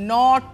9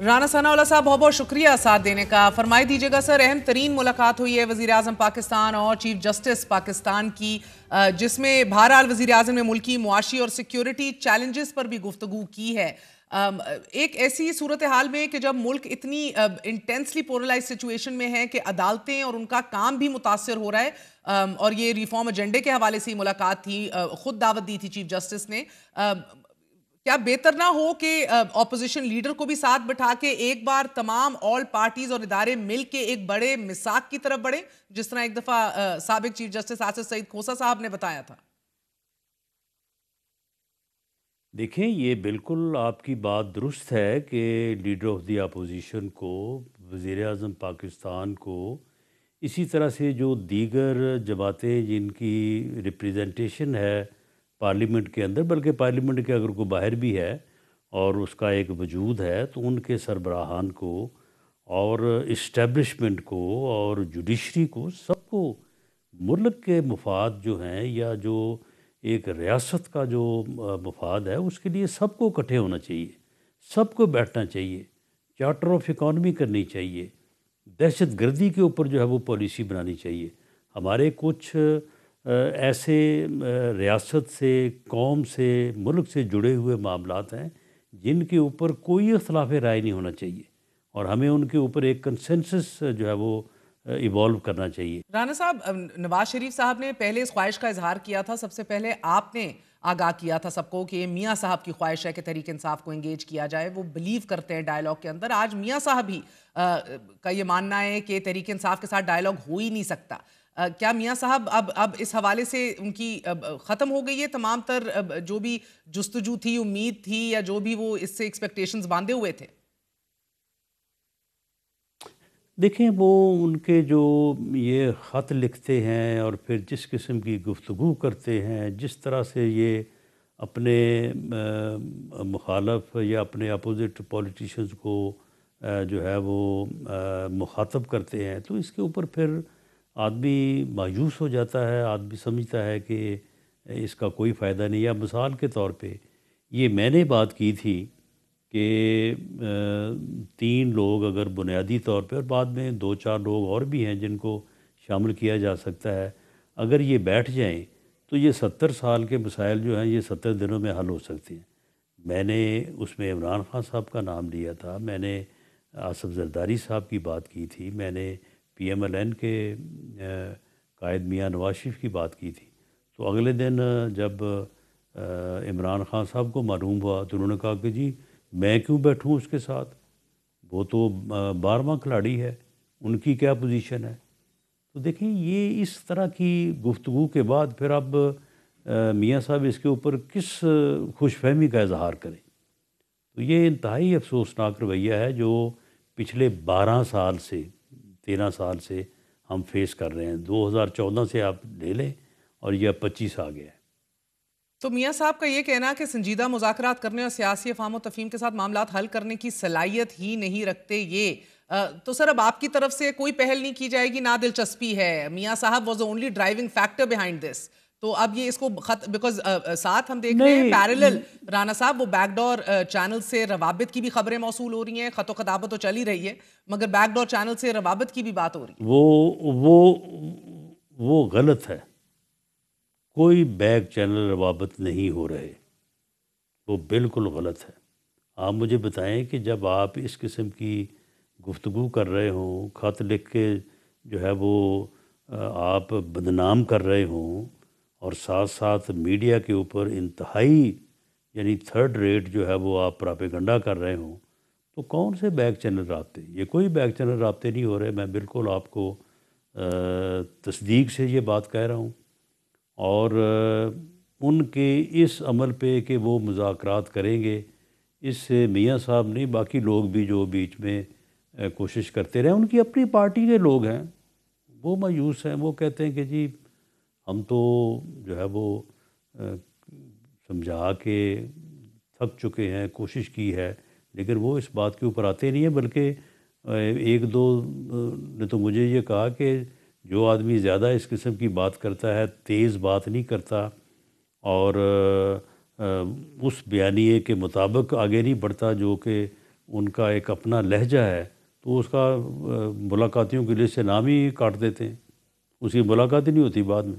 رانا ثناءاللہ صاحب بہت بہت شکریہ ساتھ دینے کا. فرمائی دیجیے گا سر, اہم ترین ملاقات ہوئی ہے وزیر اعظم پاکستان اور چیف جسٹس پاکستان کی, جس میں بہرحال وزیر اعظم نے ملکی معاشی اور سیکیورٹی چیلنجز پر بھی گفتگو کی ہے. ایک ایسی صورتحال میں کہ جب ملک اتنی انٹینسلی پولرائز سچویشن میں ہے کہ عدالتیں اور ان کا کام بھی متاثر ہو رہا ہے, اور یہ ریفارم ایجنڈے کے حوالے سے ہی ملاقات تھی, خود دعوت دی تھی چیف جسٹس نے, کیا بہتر نہ ہو کہ اپوزیشن لیڈر کو بھی ساتھ بٹھا کے ایک بار تمام آل پارٹیز اور ادارے مل کے ایک بڑے میثاق کی طرف بڑھیں, جس طرح ایک دفعہ سابق چیف جسٹس آصف سعید کھوسہ صاحب نے بتایا تھا؟ دیکھیں, یہ بالکل آپ کی بات درست ہے کہ لیڈر آف دی اپوزیشن کو, وزیر اعظم پاکستان کو, اسی طرح سے جو دیگر جماعتیں جن کی ریپریزنٹیشن ہے پارلیمنٹ کے اندر, بلکہ پارلیمنٹ کے اگر کوئی باہر بھی ہے اور اس کا ایک وجود ہے, تو ان کے سربراہان کو اور اسٹیبلشمنٹ کو اور جوڈیشری کو, سب کو ملک کے مفاد جو ہیں یا جو ایک ریاست کا جو مفاد ہے اس کے لیے سب کو اکٹھے ہونا چاہیے, سب کو بیٹھنا چاہیے, چارٹر آف اکانومی کرنی چاہیے, دہشت گردی کے اوپر جو ہے وہ پالیسی بنانی چاہیے. ہمارے کچھ ایسے ریاست سے, قوم سے, ملک سے جڑے ہوئے معاملات ہیں جن کے اوپر کوئی اختلاف رائے نہیں ہونا چاہیے, اور ہمیں ان کے اوپر ایک کنسنسس جو ہے وہ ایوالو کرنا چاہیے. رانا صاحب, نواز شریف صاحب نے پہلے اس خواہش کا اظہار کیا تھا, سب سے پہلے آپ نے آگاہ کیا تھا سب کو کہ یہ میاں صاحب کی خواہش ہے کہ تحریک انصاف کو انگیج کیا جائے, وہ بلیو کرتے ہیں ڈائیلاگ کے اندر. آج میاں صاحب ہی کا یہ ماننا ہے کہ تحریک انصاف کے ساتھ ڈائیلاگ ہو ہی نہیں سکتا. کیا میاں صاحب اب اس حوالے سے ان کی ختم ہو گئی ہے تمام تر جو بھی جستجو تھی, امید تھی, یا جو بھی وہ اس سے ایکسپیکٹیشنز باندھے ہوئے تھے؟ دیکھیں, وہ ان کے جو یہ خط لکھتے ہیں اور پھر جس قسم کی گفتگو کرتے ہیں, جس طرح سے یہ اپنے مخالف یا اپنے اپوزٹ پولیٹیشنز کو جو ہے وہ مخاطب کرتے ہیں, تو اس کے اوپر پھر آدمی مایوس ہو جاتا ہے, آدمی سمجھتا ہے کہ اس کا کوئی فائدہ نہیں. یا مثال کے طور پہ یہ میں نے بات کی تھی کہ 3 لوگ اگر بنیادی طور پہ, اور بعد میں 2-4 لوگ اور بھی ہیں جن کو شامل کیا جا سکتا ہے, اگر یہ بیٹھ جائیں تو یہ 70 سال کے مسائل جو ہیں یہ 70 دنوں میں حل ہو سکتے ہیں. میں نے اس میں عمران خان صاحب کا نام لیا تھا, میں نے آصف زرداری صاحب کی بات کی تھی, میں نے PMLN کے قائد میاں نواز شریف کی بات کی تھی. تو اگلے دن جب عمران خان صاحب کو معلوم ہوا تو انہوں نے کہا کہ جی میں کیوں بیٹھوں اس کے ساتھ, وہ تو 12واں کھلاڑی ہے, ان کی کیا پوزیشن ہے. تو دیکھیں, یہ اس طرح کی گفتگو کے بعد پھر اب میاں صاحب اس کے اوپر کس خوش فہمی کا اظہار کریں. تو یہ انتہائی افسوسناک رویہ ہے جو پچھلے 12 سال سے 13 سال سے ہم فیس کر رہے ہیں. 2014 سے آپ لے لیں اور یہ 25 آ گیا ہے. تو میاں صاحب کا یہ کہنا کہ سنجیدہ مذاکرات کرنے اور سیاسی افہام و تفہیم کے ساتھ معاملات حل کرنے کی صلاحیت ہی نہیں رکھتے, یہ تو سر اب آپ کی طرف سے کوئی پہل نہیں کی جائے گی؟ نہ دلچسپی ہے, میاں صاحب was only driving factor behind this, تو اب یہ اس کو بیکاز ساتھ ہم دیکھ رہے ہیں پیرلل رانا صاحب وہ بیک ڈور چینل سے روابط کی بھی خبریں موصول ہو رہی ہیں, خط و خطابت تو چل ہی رہی ہے, مگر بیک ڈور چینل سے روابط کی بھی بات ہو رہی ہے. وہ غلط ہے. کوئی بیک چینل روابط نہیں ہو رہے, وہ بالکل غلط ہے. آپ مجھے بتائیں کہ جب آپ اس قسم کی گفتگو کر رہے ہوں, خط لکھ کے جو ہے وہ آپ بدنام کر رہے ہوں, اور ساتھ ساتھ میڈیا کے اوپر انتہائی یعنی 3rd ریٹ جو ہے وہ آپ پراپیگنڈا کر رہے ہوں, تو کون سے بیک چینل رابطے؟ یہ کوئی بیک چینل رابطے نہیں ہو رہے. میں بالکل آپ کو تصدیق سے یہ بات کہہ رہا ہوں. اور ان کے اس عمل پہ کہ وہ مذاکرات کریں گے, اس سے میاں صاحب نہیں باقی لوگ بھی جو بیچ میں کوشش کرتے رہے, ان کی اپنی پارٹی کے لوگ ہیں, وہ مایوس ہیں. وہ کہتے ہیں کہ جی ہم تو جو ہے وہ سمجھا کے تھک چکے ہیں, کوشش کی ہے, لیکن وہ اس بات کے اوپر آتے نہیں ہیں. بلکہ 1-2 نے تو مجھے یہ کہا کہ جو آدمی زیادہ اس قسم کی بات کرتا ہے, تیز بات نہیں کرتا اور اس بیانیے کے مطابق آگے نہیں بڑھتا جو کہ ان کا ایک اپنا لہجہ ہے، تو اس کا ملاقاتیوں کی لسٹ سے نام ہی کاٹ دیتے ہیں، اس کی ملاقات ہی نہیں ہوتی بعد میں۔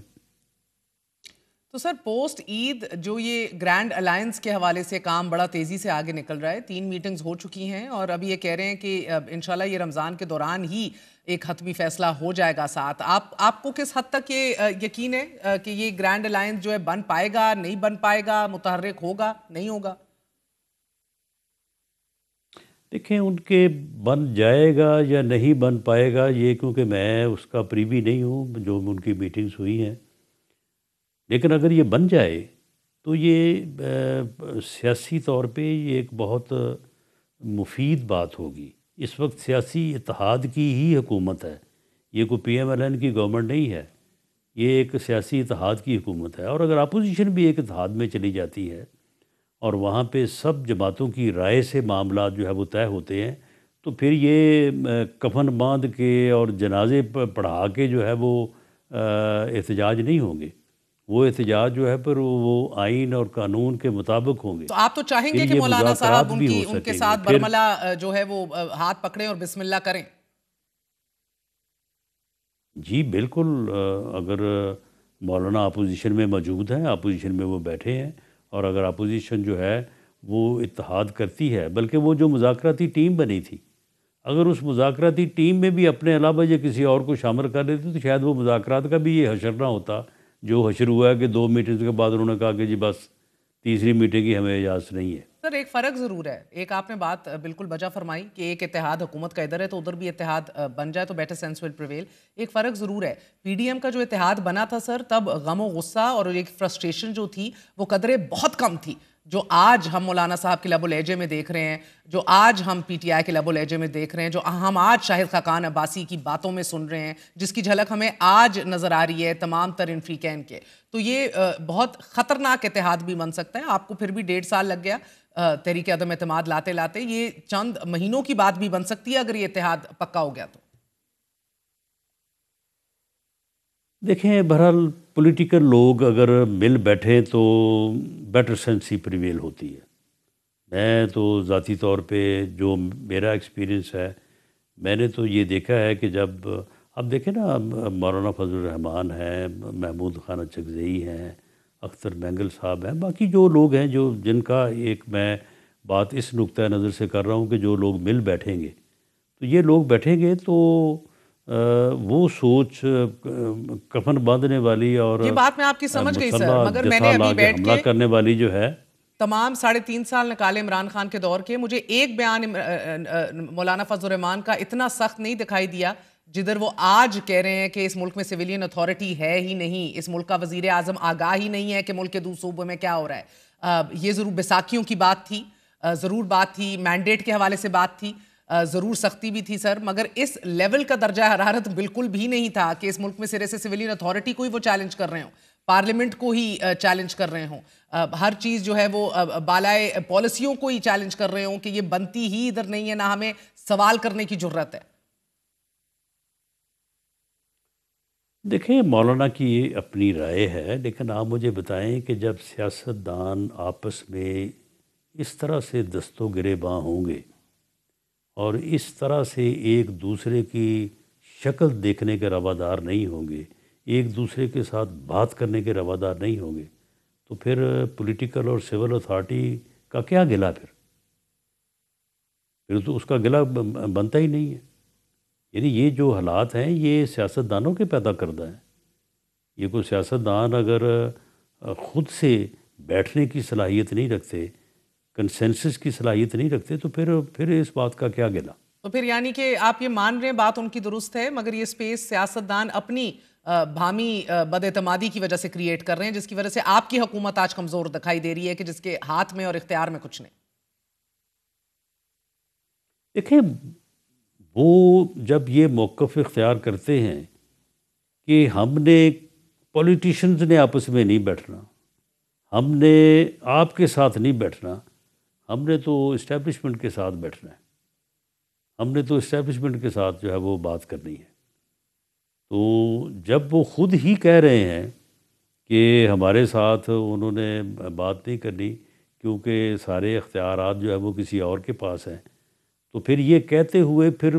تو سر پوسٹ عید جو یہ گرینڈ الائنس کے حوالے سے کام بڑا تیزی سے آگے نکل رہا ہے، 3 میٹنگز ہو چکی ہیں اور اب یہ کہہ رہے ہیں کہ انشاءاللہ یہ رمضان کے دوران ہی ایک حتمی فیصلہ ہو جائے گا ساتھ۔ آپ کو کس حد تک یہ یقین ہے کہ یہ گرینڈ الائنس جو ہے بن پائے گا، نہیں بن پائے گا، متحرک ہوگا، نہیں ہوگا؟ دیکھیں ان کے بن جائے گا یا نہیں بن پائے گا، یہ کیونکہ میں اس کا پریوی نہیں ہوں جو ان کی میٹنگز ہوئی ہیں، لیکن اگر یہ بن جائے تو یہ سیاسی طور پہ یہ ایک بہت مفید بات ہوگی۔ اس وقت سیاسی اتحاد کی ہی حکومت ہے، یہ کوئی پی ایم ایل این کی گورنمنٹ نہیں ہے، یہ ایک سیاسی اتحاد کی حکومت ہے۔ اور اگر اپوزیشن بھی ایک اتحاد میں چلی جاتی ہے اور وہاں پہ سب جماعتوں کی رائے سے معاملات جو ہے وہ طے ہوتے ہیں، تو پھر یہ کفن باندھ کے اور جنازے پڑھا کے جو ہے وہ احتجاج نہیں ہوں گے، وہ احتجاج جو ہے پر وہ آئین اور قانون کے مطابق ہوں گے۔ تو آپ تو چاہیں گے پھر کہ یہ مولانا صاحب مذاکرات بھی ہو ان کے سکیں ساتھ گے۔ پھر برملا جو ہے وہ ہاتھ پکڑیں اور بسم اللہ کریں؟ جی بالکل، اگر مولانا اپوزیشن میں موجود ہیں، اپوزیشن میں وہ بیٹھے ہیں، اور اگر اپوزیشن جو ہے وہ اتحاد کرتی ہے، بلکہ وہ جو مذاکراتی ٹیم بنی تھی، اگر اس مذاکراتی ٹیم میں بھی اپنے علاوہ یہ کسی اور کو شامل کر لیتے تو شاید وہ مذاکرات کا بھی یہ حشر نہ ہوتا جو حشر ہوا ہے کہ 2 میٹنگز کے بعد انہوں نے کہا کہ جی بس تیسری میٹنگ کی ہمیں اجازت نہیں ہے۔ سر ایک فرق ضرور ہے، ایک آپ نے بات بالکل بجا فرمائی کہ ایک اتحاد حکومت کا ادھر ہے تو ادھر بھی اتحاد بن جائے تو بیٹر سینس ول پریویل۔ ایک فرق ضرور ہے، پی ڈی ایم کا جو اتحاد بنا تھا سر، تب غم و غصہ اور ایک فرسٹریشن جو تھی وہ قدرے بہت کم تھی، جو آج ہم مولانا صاحب کے لب و لہجے میں دیکھ رہے ہیں، جو آج ہم پی ٹی آئی کے لب و لہجے میں دیکھ رہے ہیں، جو ہم آج شاہد خاقان عباسی کی باتوں میں سن رہے ہیں، جس کی جھلک ہمیں آج نظر آ رہی ہے تمام تر انفریقین کے، تو یہ بہت خطرناک اتحاد بھی بن سکتا ہے۔ آپ کو پھر بھی 1.5 سال لگ گیا تحریک عدم اعتماد لاتے لاتے، یہ چند مہینوں کی بات بھی بن سکتی ہے اگر یہ اتحاد پکا ہو گیا تو۔ دیکھیں بہرحال پولیٹیکل لوگ اگر مل بیٹھیں تو بیٹر سینس ہی پریویل ہوتی ہے۔ میں تو ذاتی طور پہ جو میرا ایکسپیرینس ہے، میں نے تو یہ دیکھا ہے کہ جب اب دیکھیں نا مولانا فضل الرحمان ہیں، محمود خانہ چکزئی ہیں، اختر مینگل صاحب ہیں، باقی جو لوگ ہیں جو جن کا ایک میں بات اس نقطۂ نظر سے کر رہا ہوں کہ جو لوگ مل بیٹھیں گے تو یہ لوگ بیٹھیں گے تو وہ سوچ کفن باندھنے والی اور یہ بات میں آپ کی سمجھ گئی سر، مسلح مگر میں جتھا نے لا ابھی کے بیٹھ حملہ کے کرنے والی جو ہے، تمام 3.5 سال نکالے عمران خان کے دور کے، مجھے ایک بیان مولانا فضل الرحمان کا اتنا سخت نہیں دکھائی دیا جدھر وہ آج کہہ رہے ہیں کہ اس ملک میں سویلین اتھارٹی ہے ہی نہیں، اس ملک کا وزیر اعظم آگاہ ہی نہیں ہے کہ ملک کے دوسرے صوبوں میں کیا ہو رہا ہے۔ یہ ضرور بیساکھیوں کی بات تھی، ضرور بات تھی، مینڈیٹ کے حوالے سے بات تھی، ضرور سختی بھی تھی سر، مگر اس لیول کا درجہ حرارت بالکل بھی نہیں تھا کہ اس ملک میں سرے سے سویلین اتھارٹی کو ہی وہ چیلنج کر رہے ہوں، پارلیمنٹ کو ہی چیلنج کر رہے ہوں، ہر چیز جو ہے وہ بالائے پالیسیوں کو ہی چیلنج کر رہے ہوں کہ یہ بنتی ہی ادھر نہیں ہے، نہ ہمیں سوال کرنے کی جرت ہے۔ دیکھیں مولانا کی اپنی رائے ہے، لیکن آپ مجھے بتائیں کہ جب سیاستدان آپس میں اس طرح سے دست و گریباں ہوں گے اور اس طرح سے ایک دوسرے کی شکل دیکھنے کے روادار نہیں ہوں گے، ایک دوسرے کے ساتھ بات کرنے کے روادار نہیں ہوں گے، تو پھر پولیٹیکل اور سول اتھارٹی کا کیا گلہ؟ پھر تو اس کا گلہ بنتا ہی نہیں ہے۔ یعنی یہ جو حالات ہیں یہ سیاستدانوں کے پیدا کردہ ہیں۔ یہ کوئی سیاستدان اگر خود سے بیٹھنے کی صلاحیت نہیں رکھتے، کنسنسس کی صلاحیت نہیں رکھتے، تو پھر اس بات کا کیا گلہ؟ تو پھر یعنی کہ آپ یہ مان رہے ہیں بات ان کی درست ہے، مگر یہ سپیس سیاستدان اپنی بھامی بد اعتمادی کی وجہ سے کریٹ کر رہے ہیں، جس کی وجہ سے آپ کی حکومت آج کمزور دکھائی دے رہی ہے کہ جس کے ہاتھ میں اور اختیار میں کچھ نہیں۔ دیکھیں وہ جب یہ موقف اختیار کرتے ہیں کہ ہم نے پولیٹیشنز نے آپس میں نہیں بیٹھنا، ہم نے آپ کے ساتھ نہیں بیٹھنا، ہم نے تو اسٹیبلشمنٹ کے ساتھ بیٹھنا ہے، ہم نے تو اسٹیبلشمنٹ کے ساتھ جو ہے وہ بات کرنی ہے، تو جب وہ خود ہی کہہ رہے ہیں کہ ہمارے ساتھ انہوں نے بات نہیں کرنی کیونکہ سارے اختیارات جو ہے وہ کسی اور کے پاس ہیں، تو پھر یہ کہتے ہوئے پھر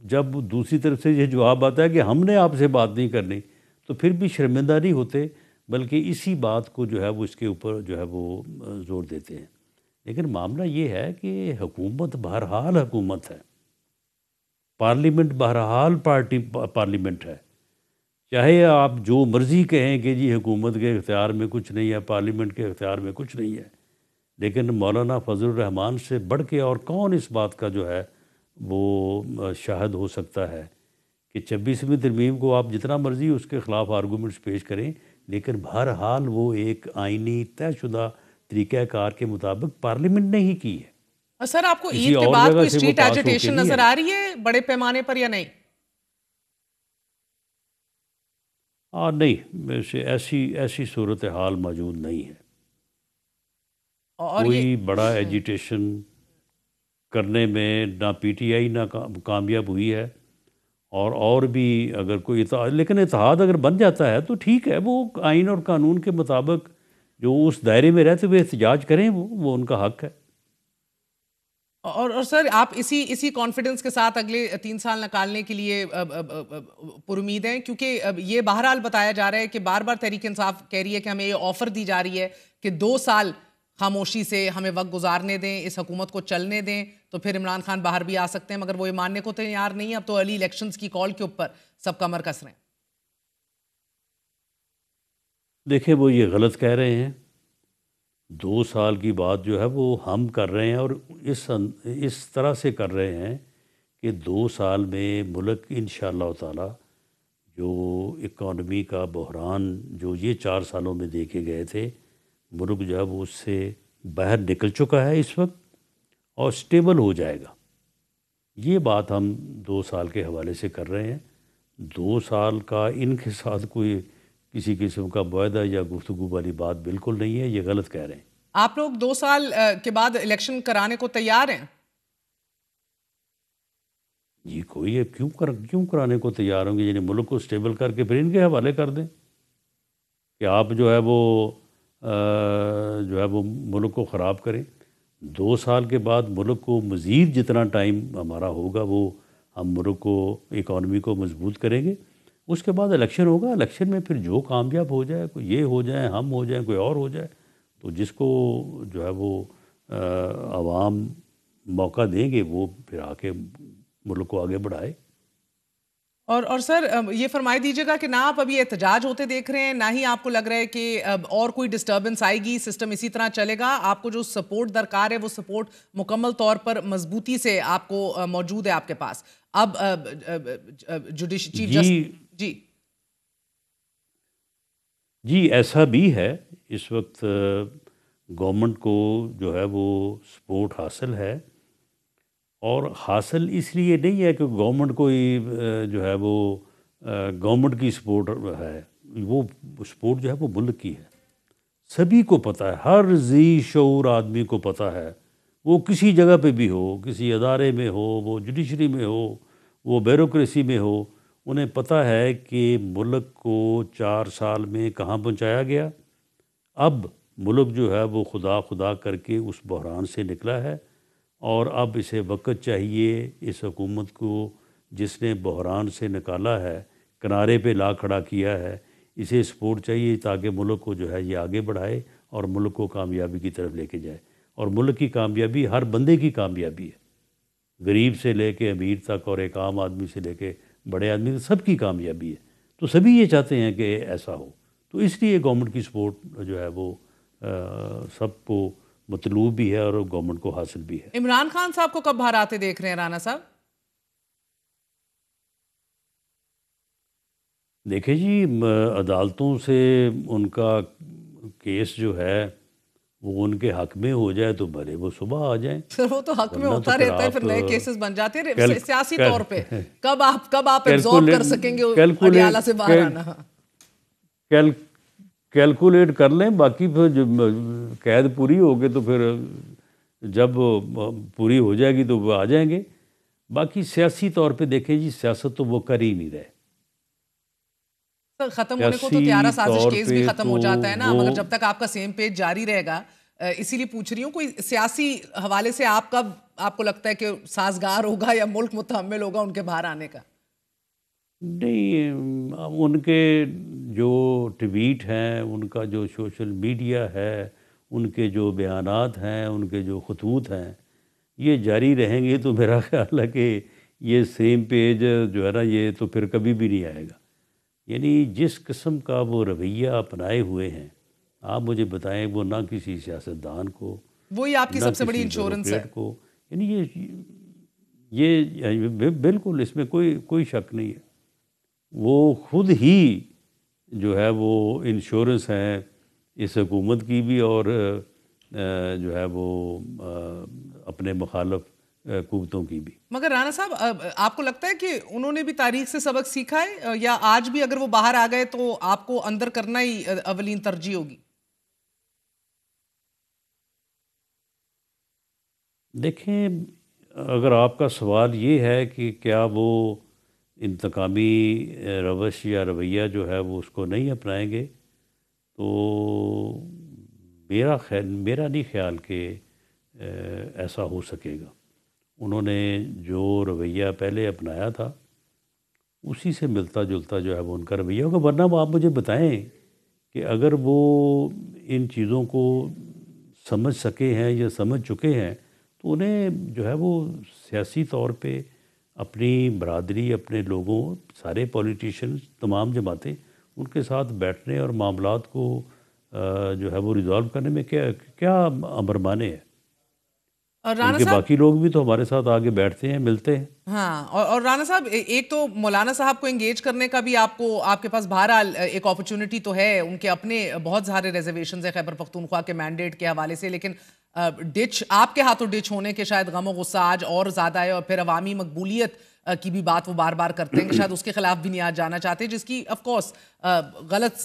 جب دوسری طرف سے یہ جواب آتا ہے کہ ہم نے آپ سے بات نہیں کرنی، تو پھر بھی شرمندہ نہیں ہوتے، بلکہ اسی بات کو جو ہے وہ اس کے اوپر جو ہے وہ زور دیتے ہیں۔ لیکن معاملہ یہ ہے کہ حکومت بہرحال حکومت ہے، پارلیمنٹ بہرحال پارلیمنٹ ہے، چاہے آپ جو مرضی کہیں کہ جی حکومت کے اختیار میں کچھ نہیں ہے، پارلیمنٹ کے اختیار میں کچھ نہیں ہے، لیکن مولانا فضل الرحمان سے بڑھ کے اور کون اس بات کا جو ہے وہ شاہد ہو سکتا ہے کہ 26ویں ترمیم کو آپ جتنا مرضی اس کے خلاف آرگومنٹس پیش کریں، لیکن بہرحال وہ ایک آئینی طے شدہ طریقہ کار کے مطابق پارلیمنٹ نے ہی کی ہے۔ اور سر آپ کو کسی عید کے اور بعد جگہ کوئی سے وہ اسٹریٹ پاس ہو کے ایجیٹیشن نہیں نظر آئی۔ آ رہی ہے بڑے پیمانے پر یا نہیں؟ نہیں، ایسی صورتحال موجود نہیں ہے۔ اور یہ کوئی بڑا ایجیٹیشن کرنے میں نہ پی ٹی آئی نہ کامیاب ہوئی ہے، اور بھی اگر کوئی اتحاد، لیکن اتحاد اگر بن جاتا ہے تو ٹھیک ہے، وہ آئین اور قانون کے مطابق جو اس دائرے میں رہتے ہوئے احتجاج کریں، وہ ان کا حق ہے۔ اور سر آپ اسی کانفیڈنس کے ساتھ اگلے 3 سال نکالنے کے لیے پر امید ہیں؟ کیونکہ یہ بہرحال بتایا جا رہا ہے کہ بار بار تحریک انصاف کہہ رہی ہے کہ ہمیں یہ آفر دی جا رہی ہے کہ 2 سال خاموشی سے ہمیں وقت گزارنے دیں، اس حکومت کو چلنے دیں، تو پھر عمران خان باہر بھی آ سکتے ہیں، مگر وہ یہ ماننے کو تیار نہیں ہے۔ اب تو ارلی الیکشنز کی کال کے اوپر سب کمر کس رہے ہیں۔ دیکھیں، وہ یہ غلط کہہ رہے ہیں۔ 2 سال کی بات جو ہے وہ ہم کر رہے ہیں، اور اس طرح سے کر رہے ہیں کہ 2 سال میں ملک انشاءاللہ تعالی جو اکانومی کا بحران جو یہ 4 سالوں میں دیکھے گئے تھے، ملک جو ہے وہ اس سے باہر نکل چکا ہے اس وقت اور سٹیبل ہو جائے گا۔ یہ بات ہم 2 سال کے حوالے سے کر رہے ہیں۔ 2 سال کا ان کے ساتھ کوئی کسی قسم کا معاہدہ یا گفتگو والی بات بالکل نہیں ہے، یہ غلط کہہ رہے ہیں۔ آپ لوگ 2 سال کے بعد الیکشن کرانے کو تیار ہیں؟ جی کوئی ہے، کیوں کرانے کو تیار ہوں گے؟ یعنی ملک کو سٹیبل کر کے پھر ان کے حوالے کر دیں کہ آپ جو ہے وہ ملک کو خراب کریں۔ 2 سال کے بعد ملک کو مزید جتنا ٹائم ہمارا ہوگا وہ ہم ملک کو، اکانومی کو مضبوط کریں گے۔ اس کے بعد الیکشن ہوگا، الیکشن میں پھر جو کامیاب ہو جائے، کوئی یہ ہو جائے، ہم ہو جائیں، کوئی اور ہو جائے، تو جس کو جو ہے وہ عوام موقع دیں گے وہ پھر آ کے ملک کو آگے بڑھائے۔ اور سر یہ فرمائی دیجیے گا کہ نہ آپ ابھی احتجاج ہوتے دیکھ رہے ہیں، نہ ہی آپ کو لگ رہا ہے کہ اور کوئی ڈسٹربنس آئے گی، سسٹم اسی طرح چلے گا؟ آپ کو جو سپورٹ درکار ہے وہ سپورٹ مکمل طور پر مضبوطی سے آپ کو موجود ہے آپ کے پاس؟ اب چیف جسٹس جی ایسا بھی ہے، اس وقت گورنمنٹ کو جو ہے وہ سپورٹ حاصل ہے، اور حاصل اس لیے نہیں ہے کہ گورنمنٹ کو جو ہے وہ گورنمنٹ کی سپورٹ ہے، وہ سپورٹ جو ہے وہ ملک کی ہے۔ سبھی کو پتہ ہے، ہر ذی شعور آدمی کو پتہ ہے، وہ کسی جگہ پہ بھی ہو، کسی ادارے میں ہو، وہ جوڈیشری میں ہو، وہ بیوروکریسی میں ہو، انہیں پتہ ہے کہ ملک کو 4 سال میں کہاں پہنچایا گیا۔ اب ملک جو ہے وہ خدا کر کے اس بحران سے نکلا ہے، اور اب اسے وقت چاہیے، اس حکومت کو جس نے بحران سے نکالا ہے، کنارے پہ لا کھڑا کیا ہے، اسے سپورٹ چاہیے تاکہ ملک کو جو ہے یہ آگے بڑھائے اور ملک کو کامیابی کی طرف لے کے جائے۔ اور ملک کی کامیابی ہر بندے کی کامیابی ہے، غریب سے لے کے امیر تک، اور ایک عام آدمی سے لے کے بڑے آدمی تک، سب کی کامیابی ہے۔ تو سبھی یہ چاہتے ہیں کہ ایسا ہو، تو اس لیے گورنمنٹ کی سپورٹ جو ہے وہ سب کو مطلوب بھی ہے اور گورنمنٹ کو حاصل بھی ہے۔ عمران خان صاحب کو کب باہر آتے دیکھ رہے ہیں رانا صاحب؟ دیکھیں جی، عدالتوں سے ان کا کیس جو ہے وہ ان کے حق میں ہو جائے تو بھلے وہ صبح آ جائیں، وہ تو حق میں ورنہ ہوتا تو پھر رہتا ہے، آپ پھر نئے کیسز بن جاتے ہیں سیاسی طور پہ۔ کب آپ ایبزورب کر سکیں گے اڈیالہ سے باہر آنا؟ کیلکولیٹ کر لیں، باقی پھر جب قید پوری ہوگی تو پھر جب پوری ہو جائے گی تو وہ آ جائیں گے۔ باقی سیاسی طور پہ دیکھیں جی، سیاست تو وہ کر ہی نہیں رہے۔ ختم ہونے کو تو طیارہ سازش کیس بھی ختم ہو جاتا ہے نا، مگر جب تک آپ کا سیم پیج جاری رہے گا اسی لیے پوچھ رہی ہوں کوئی سیاسی حوالے سے آپ کو لگتا ہے کہ سازگار ہوگا یا ملک متحمل ہوگا ان کے باہر آنے کا؟ نہیں، ان کے جو ٹویٹ ہیں، ان کا جو سوشل میڈیا ہے، ان کے جو بیانات ہیں، ان کے جو خطوط ہیں، یہ جاری رہیں گے تو میرا خیال ہے کہ یہ سیم پیج جو ہے نا، یہ تو پھر کبھی بھی نہیں آئے گا. یعنی جس قسم کا وہ رویہ اپنائے ہوئے ہیں، آپ مجھے بتائیں، وہ نہ کسی سیاستدان کو، وہی آپ کی نہ سب سے بڑی کسی انشورنس ہے. بیوروکریٹ کو، یعنی یہ بالکل اس میں کوئی شک نہیں ہے. وہ خود ہی جو ہے وہ انشورنس ہیں اس حکومت کی بھی، اور جو ہے وہ اپنے مخالف قوتوں کی بھی. مگر رانا صاحب، آپ کو لگتا ہے کہ انہوں نے بھی تاریخ سے سبق سیکھا ہے، یا آج بھی اگر وہ باہر آ گئے تو آپ کو اندر کرنا ہی اولین ترجیح ہوگی؟ دیکھیں، اگر آپ کا سوال یہ ہے کہ کیا وہ انتقامی روش یا رویہ جو ہے وہ اس کو نہیں اپنائیں گے، تو میرا نہیں خیال کہ ایسا ہو سکے گا. انہوں نے جو رویہ پہلے اپنایا تھا اسی سے ملتا جلتا جو ہے وہ ان کا رویہ ہوگا. ورنہ وہ آپ مجھے بتائیں کہ اگر وہ ان چیزوں کو سمجھ سکے ہیں یا سمجھ چکے ہیں، تو انہیں جو ہے وہ سیاسی طور پہ اپنی برادری، اپنے لوگوں، سارے پولیٹیشنز، تمام جماعتیں، ان کے ساتھ بیٹھنے اور معاملات کو جو ہے وہ ریزالو کرنے میں کیا امرمانے ہے. اور ان رانا کے صاحب، باقی لوگ بھی تو ہمارے ساتھ آگے بیٹھتے ہیں، ملتے ہیں. ہاں، اور رانا صاحب، ایک تو مولانا صاحب کو انگیج کرنے کا بھی آپ کے پاس بہرحال ایک اپرچونٹی تو ہے. ان کے اپنے بہت سارے ریزرویشنز ہیں خیبر پختونخوا کے مینڈیٹ کے حوالے سے، لیکن ڈچ آپ کے ہاتھوں ڈچ ہونے کے شاید غم و غصہ آج اور زیادہ ہے، اور پھر عوامی مقبولیت کی بھی بات وہ بار بار کرتے ہیں کہ شاید اس کے خلاف بھی نہیں آج جانا چاہتے، جس کی آف کورس غلط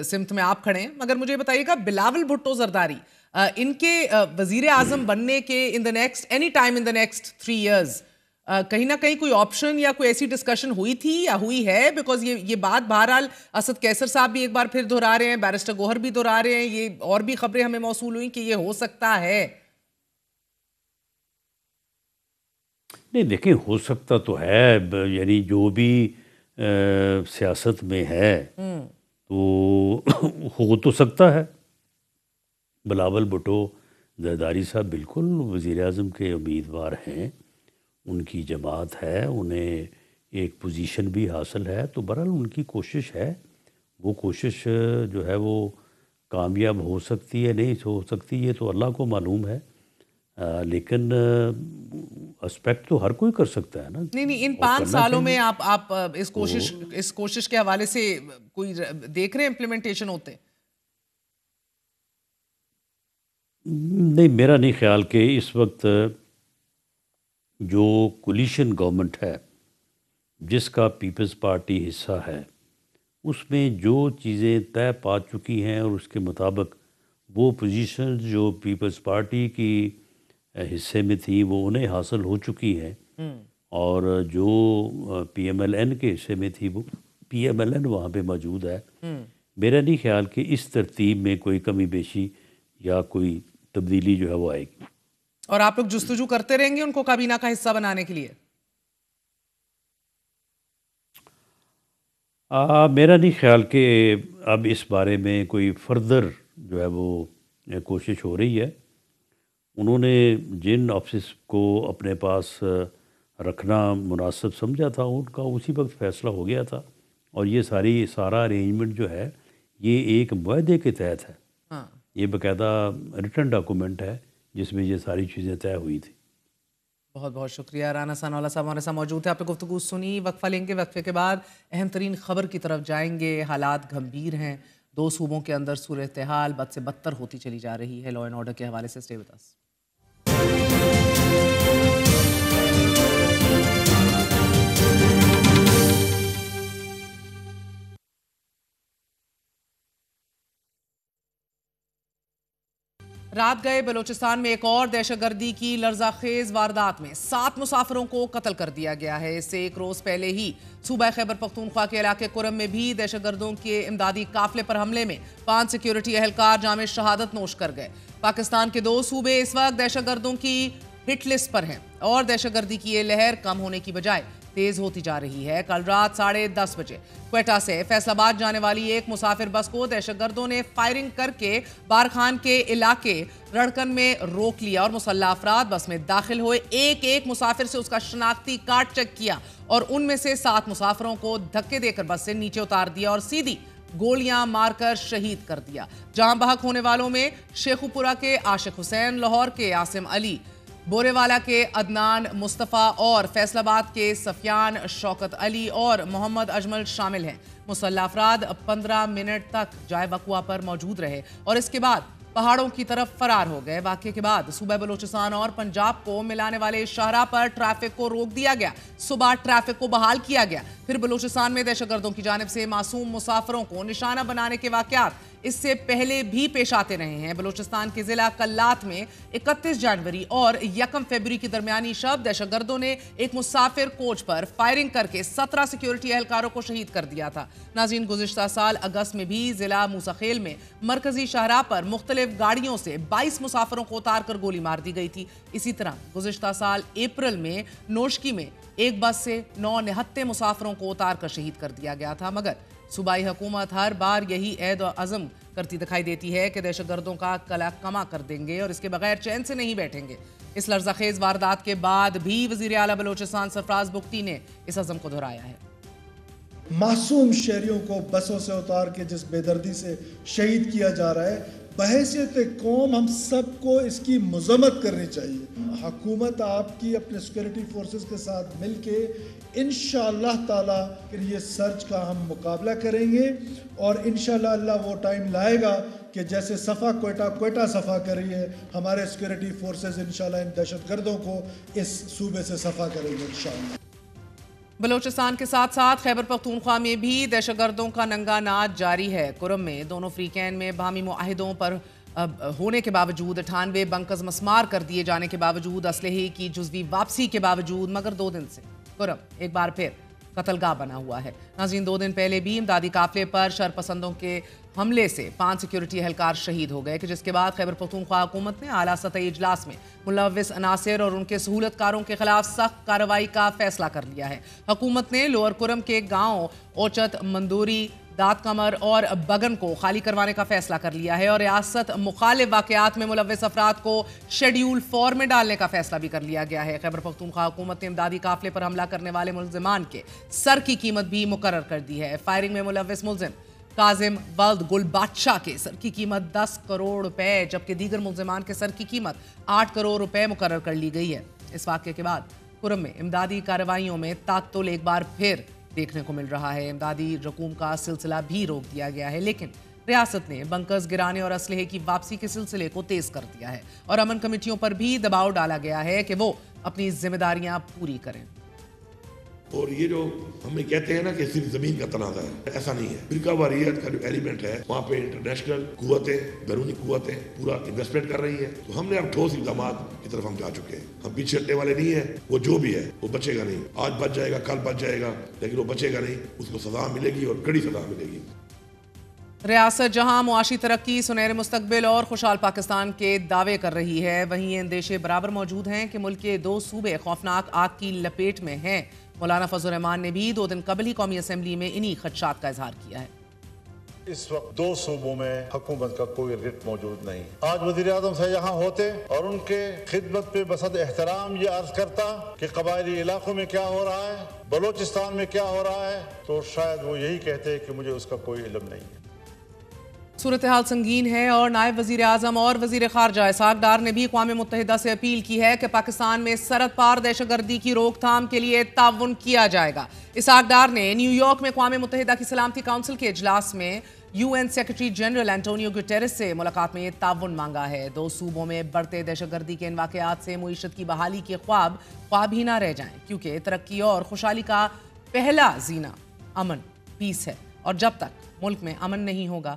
سمت میں آپ کھڑے ہیں. مگر مجھے بتائیے گا، بلاول بھٹو زرداری ان کے وزیر اعظم بننے کے any time in the next 3 years, کہیں نہ کہیں کوئی آپشن یا کوئی ایسی ڈسکشن ہوئی تھی یا ہوئی ہے؟ بیکاز یہ بات بہرحال اسد کیسر صاحب بھی ایک بار پھر دہرا رہے ہیں، بیرسٹر گوہر بھی دہرا رہے ہیں، یہ اور بھی خبریں ہمیں موصول ہوئیں کہ یہ ہو سکتا ہے. نہیں، دیکھیں، ہو سکتا تو ہے، یعنی جو بھی سیاست میں ہے تو ہو تو سکتا ہے. بلاول بھٹو زرداری صاحب بالکل وزیر اعظم کے امیدوار ہیں، ان کی جماعت ہے، انہیں ایک پوزیشن بھی حاصل ہے. تو بہرحال ان کی کوشش ہے، وہ کوشش جو ہے وہ کامیاب ہو سکتی ہے، نہیں ہو سکتی، یہ تو اللہ کو معلوم ہے. لیکن اسپیکٹ تو ہر کوئی کر سکتا ہے نا. نہیں، ان اور 5 کرنا سالوں میں چاہیے. آپ اس کوشش کے حوالے سے کوئی دیکھ رہے ہیں امپلیمنٹیشن ہوتے؟ نہیں، میرا نہیں خیال کہ اس وقت جو کولیشن گورنمنٹ ہے جس کا پیپلز پارٹی حصہ ہے، اس میں جو چیزیں طے پا چکی ہیں اور اس کے مطابق وہ پوزیشن جو پیپلز پارٹی کی حصے میں تھی وہ انہیں حاصل ہو چکی ہیں، اور جو پی ایم ایل این کے حصے میں تھی وہ پی ایم ایل این وہاں پہ موجود ہے. میرا نہیں خیال کہ اس ترتیب میں کوئی کمی بیشی یا کوئی تبدیلی جو ہے وہ آئے گی. اور آپ لوگ جستجو کرتے رہیں گے ان کو کابینہ کا حصہ بنانے کے لیے؟ میرا نہیں خیال کہ اب اس بارے میں کوئی فردر جو ہے وہ کوشش ہو رہی ہے. انہوں نے جن آفس کو اپنے پاس رکھنا مناسب سمجھا تھا، ان کا اسی وقت فیصلہ ہو گیا تھا، اور یہ سارا ارینجمنٹ جو ہے یہ ایک معاہدے کے تحت ہے. یہ باقاعدہ ریٹن ڈاکومنٹ ہے جس میں یہ ساری چیزیں طے ہوئی تھی. بہت بہت شکریہ. رانا ثناءاللہ صاحب ہمارے ساتھ موجود تھے. آپ نے گفتگو سنی. وقفہ لیں گے، وقفے کے بعد اہم ترین خبر کی طرف جائیں گے. حالات گھمبیر ہیں، 2 صوبوں کے اندر صورتحال بد سے بدتر ہوتی چلی جا رہی ہے. لا اینڈ آرڈر کے حوالے سے اسٹے وتھ اس. رات گئے بلوچستان میں ایک اور دہشت گردی کی لرزہ خیز واردات میں 7 مسافروں کو قتل کر دیا گیا ہے۔ اس سے ایک روز پہلے ہی صوبہ خیبر پختونخوا کے علاقے کرم میں بھی دہشت گردوں کے امدادی قافلے پر حملے میں 5 سیکیورٹی اہلکار جامع شہادت نوش کر گئے۔ پاکستان کے 2 صوبے اس وقت دہشت گردوں کی ہٹ لسٹ پر ہیں اور دہشت گردی کی یہ لہر کم ہونے کی بجائے تیز ہوتی جا رہی ہے۔ کل رات 10:30 بجے کوئٹہ سے فیصل آباد جانے والی ایک مسافر بس کو دہشت گردوں نے فائرنگ کر کے بارخان کے علاقے رڑکن میں روک لیا اور مسلح افراد بس میں داخل ہوئے۔ ایک مسافر سے اس کا شناختی کارڈ چیک کیا اور ان میں سے 7 مسافروں کو دھکے دے کر بس سے نیچے اتار دیا اور سیدھی گولیاں مار کر شہید کر دیا۔ جاں بحق ہونے والوں میں شیخوپورہ کے عاشق حسین، لاہور کے عاصم علی، بورے والا کے عدنان مصطفیٰ اور فیصل آباد کے سفیان شوکت علی اور محمد اجمل شامل ہیں۔ مسلح افراد 15 منٹ تک جائے وقوع پر موجود رہے اور اس کے بعد پہاڑوں کی طرف فرار ہو گئے۔ واقعے کے بعد صوبہ بلوچستان اور پنجاب کو ملانے والے شاہراہ پر ٹریفک کو روک دیا گیا۔ صبح ٹریفک کو بحال کیا گیا۔ پھر بلوچستان میں دہشت گردوں کی جانب سے معصوم مسافروں کو نشانہ بنانے کے واقعات اس سے پہلے بھی پیش آتے رہے ہیں۔ بلوچستان کے ضلع کلات میں 31 جنوری اور 1 فروری کی درمیانی شب دہشت گردوں نے ایک مسافر کوچ پر فائرنگ کر کے 17 سیکیورٹی اہلکاروں کو شہید کر دیا تھا۔ ناظرین، گزشتہ سال اگست میں بھی ضلع موسیٰ خیل میں مرکزی شاہراہ پر مختلف گاڑیوں سے 22 مسافروں کو اتار کر گولی مار دی گئی تھی۔ اسی طرح گزشتہ سال اپریل میں نوشکی میں ایک بس سے 9 نہتے مسافروں کو اتار کر شہید کر دیا گیا تھا، مگر صوبائی حکومت ہر بار یہی عہد و عزم کرتی دکھائی دیتی ہے کہ دہشت گردوں کا کلا کما کر دیں گے اور اس کے بغیر چین سے نہیں بیٹھیں گے۔ اس لرزہ خیز واردات کے بعد بھی وزیر اعلیٰ بلوچستان سرفراز بگٹی نے اس عزم کو دہرایا ہے۔ معصوم شہریوں کو بسوں سے اتار کے جس بے دردی سے شہید کیا جا رہا ہے، بحیثیت قوم ہم سب کو اس کی مذمت کرنی چاہیے۔ حکومت آپ کی اپنے سیکورٹی فورسز کے ساتھ مل کے انشاءاللہ تعالی یہ سرچ کا ہم مقابلہ کریں گے اور انشاءاللہ اللہ وہ ٹائم لائے گا کہ جیسے صفا کوئٹہ صفا کر رہی ہے، ہمارے سیکورٹی فورسز انشاءاللہ ان دہشت گردوں کو اس صوبے سے صفا کریں گے انشاءاللہ۔ بلوچستان کے ساتھ ساتھ خیبر پختونخوا میں بھی دہشت گردوں کا ننگا ناچ جاری ہے۔ کرم میں دونوں فریقین میں باہمی معاہدوں پر ہونے کے باوجود 98 بنکرز مسمار کر دیے جانے کے باوجود، اسلحے کی جزوی واپسی کے باوجود، مگر 2 دن سے کرم ایک بار پھر قتل گاہ بنا ہوا ہے۔ ناظرین، 2 دن پہلے بھی امدادی قافلے پر شرپسندوں کے حملے سے 5 سیکیورٹی اہلکار شہید ہو گئے، کہ جس کے بعد خیبر پختونخوا حکومت نے اعلیٰ سطحی اجلاس میں ملوث عناصر اور ان کے سہولت کاروں کے خلاف سخت کارروائی کا فیصلہ کر لیا ہے۔ حکومت نے لوور کرم کے گاؤں اوچت، مندوری، دات کمر اور بگن کو خالی کروانے کا فیصلہ کر لیا ہے اور ریاست مخالف واقعات میں ملوث افراد کو شیڈیول 4 میں ڈالنے کا فیصلہ بھی کر لیا گیا ہے۔ خیبر پختونخوا حکومت نے امدادی قافلے پر حملہ کرنے والے ملزمان کے سر کی قیمت بھی مقرر کر دی ہے۔ فائرنگ میں ملوث ملزم کاظم ولد گل بادشاہ کے سر کی قیمت 10 کروڑ روپے جبکہ دیگر ملزمان کے سر کی قیمت 8 کروڑ روپے مقرر کر لی گئی ہے۔ اس واقعے کے بعد کرم میں امدادی کارروائیوں میں تعطل ایک بار پھر دیکھنے کو مل رہا ہے۔ امدادی رقوم کا سلسلہ بھی روک دیا گیا ہے، لیکن ریاست نے بنکرز گرانے اور اسلحے کی واپسی کے سلسلے کو تیز کر دیا ہے اور امن کمیٹیوں پر بھی دباؤ ڈالا گیا ہے کہ وہ اپنی ذمہ داریاں پوری کریں۔ اور یہ جو ہمیں کہتے ہیں نا کہ صرف زمین کا تنازع ہے، ایسا نہیں ہے۔ فرقہ واریت کا جو ایلیمنٹ ہے، وہاں پہ انٹرنیشنل قوتیں، بیرونی قوتیں پورا انویسٹمنٹ کر رہی ہیں، تو ہم نے اب ٹھوس اقدامات کی طرف ہم جا چکے ہیں۔ ہم پیچھے ہٹنے والے نہیں ہیں۔ وہ جو بھی ہے وہ بچے گا نہیں، آج بچ جائے گا، کل بچ جائے گا، لیکن وہ بچے گا نہیں، اس کو سزا ملے گی اور کڑی سزا ملے گی۔ ریاست جہاں معاشی ترقی، سنہرے مستقبل اور خوشحال پاکستان کے دعوے کر رہی ہے، وہیں اندیشے برابر موجود ہیں کہ ملک کے 2 صوبے خوفناک آگ کی لپیٹ میں ہیں۔ مولانا فضل الرحمان نے بھی 2 دن قبل ہی قومی اسمبلی میں انہی خدشات کا اظہار کیا ہے۔ اس وقت 2 صوبوں میں حکومت کا کوئی رٹ موجود نہیں۔ آج وزیر اعظم سے یہاں ہوتے اور ان کے خدمت پہ بصد احترام یہ عرض کرتا کہ قبائلی علاقوں میں کیا ہو رہا ہے، بلوچستان میں کیا ہو رہا ہے، تو شاید وہ یہی کہتے کہ مجھے اس کا کوئی علم نہیں ہے۔ صورتحال سنگین ہے اور نائب وزیر اعظم اور وزیر خارجہ اسحاق ڈار نے بھی اقوام متحدہ سے اپیل کی ہے کہ پاکستان میں سرحد پار دہشت گردی کی روک تھام کے لیے تعاون کیا جائے گا۔ اسحاق ڈار نے نیو یارک میں اقوام متحدہ کی سلامتی کونسل کے اجلاس میں UN secretary general Antonio Guterres سے ملاقات میں تعاون مانگا ہے۔ 2 صوبوں میں بڑھتے دہشت گردی کے ان واقعات سے معیشت کی بحالی کے خواب ہی نہ رہ جائیں، کیونکہ ترقی اور خوشحالی کا پہلا زینہ امن، پیس ہے، اور جب تک ملک میں امن نہیں ہوگا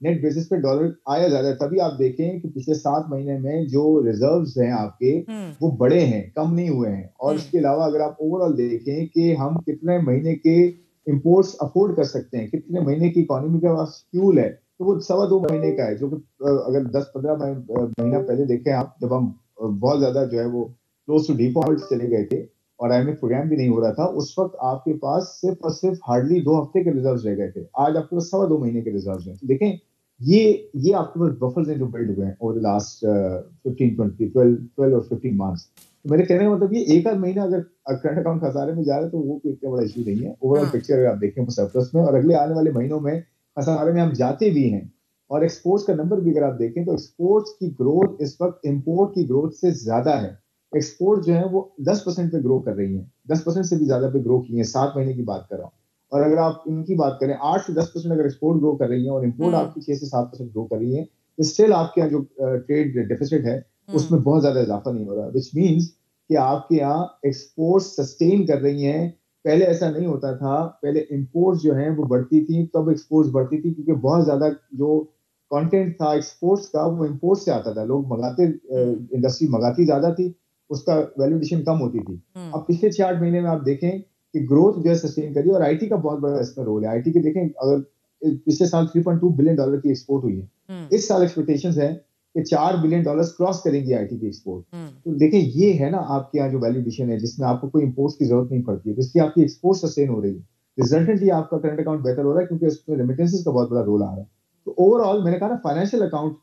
نیٹ بیسس پہ ڈالر آیا زیادہ ہے. تبھی آپ دیکھیں کہ پچھلے 7 مہینے میں جو ریزروز ہیں آپ کے وہ بڑے ہیں, کم نہیں ہوئے ہیں. اور اس کے علاوہ اگر آپ اوور آل دیکھیں کہ ہم کتنے مہینے کے امپورٹس افورڈ کر سکتے ہیں, کتنے مہینے کی اکانومی کے پاس فیول ہے, تو وہ 2.25 مہینے کا ہے, جو کہ اگر 10-15 مہینہ پہلے دیکھیں آپ, جب ہم بہت زیادہ جو ہے وہ کلوز ٹو ڈیفالٹ چلے گئے تھے اور آئی ایم ایف پروگرام بھی نہیں ہو رہا تھا, اس وقت آپ کے پاس صرف اور صرف ہارڈلی 2 ہفتے کے ریزروز رہ گئے تھے. آج آپ کے پاس 2.25 مہینے کے ریزروز ہیں. دیکھیں یہ آپ کے پاس بفرز ہیں جو بلڈ ہوئے ہیں اوور لاسٹ 12 اور 15 منتھس. میرے کہنے کا مطلب یہ ایک آدھ مہینہ اگر کرنٹ اکاؤنٹ خسارے میں جا رہا ہے تو وہ کوئی اتنا بڑا ایشو نہیں ہے. اوور آل پکچر اگر آپ دیکھیں وہ سرپلس میں, اور اگلے آنے والے مہینوں میں خسارے میں ہم جاتے بھی ہیں. اور ایکسپورٹس کا نمبر بھی اگر آپ دیکھیں تو ایکسپورٹس کی گروتھ اس وقت امپورٹ کی گروتھ سے زیادہ ہے. ایکسپورٹ جو ہے وہ 10% پہ گرو کر رہی ہیں, 10% سے بھی زیادہ پہ گرو کی ہیں. 7 مہینے کی بات کر رہا ہوں. اور اگر آپ ان کی بات کریں 8 سے 10% اگر ایکسپورٹ گرو کر رہی ہیں اور امپورٹ آپ کی 6 سے 7% گرو کر رہی ہیں, اسٹل آپ کے یہاں جو ٹریڈ ڈیفیسٹ ہے اس میں بہت زیادہ اضافہ نہیں ہو رہا, وچ مینس کہ آپ کے یہاں ایکسپورٹ سسٹین کر رہی ہیں. پہلے ایسا نہیں ہوتا تھا, پہلے امپورٹس جو ہیں وہ بڑھتی تھی تب ایکسپورٹس بڑھتی تھی, کیونکہ بہت زیادہ جو کانٹینٹ تھا ایکسپورٹس کا وہ امپورٹ سے آتا تھا. لوگ منگاتے, انڈسٹری منگاتی زیادہ تھی, اس کا ویلیوڈیشن کم ہوتی تھی. اب پچھلے 6-8 مہینے میں آپ دیکھیں کہ گروتھ جو ہے سسٹین کری, اور آئی ٹی کا بہت بڑا اس میں رول ہے. آئی ٹی کے دیکھیں اگر پچھلے سال 3.2 بلین ڈالر کی ایکسپورٹ ہوئی ہے, اس سال ایکسپیکٹیشنز ہیں کہ 4 بلین ڈالر کراس کریں گی آئی ٹی کی ایکسپورٹ. تو دیکھیں یہ ہے نا آپ کے یہاں جو ویلیوڈیشن ہے جس میں آپ کو کوئی امپورٹس کی ضرورت نہیں پڑتی ہے, جس کی آپ کی ایکسپورٹ سسٹین ہو رہی ہے. ریزلٹنٹلی آپ کا کرنٹ اکاؤنٹ بہتر ہو رہا ہے کیونکہ اس میں ریمیٹنسز کا بہت بڑا رول آ رہا ہے. تو اوور آل میں نے کہا نا فائنینشیل اکاؤنٹ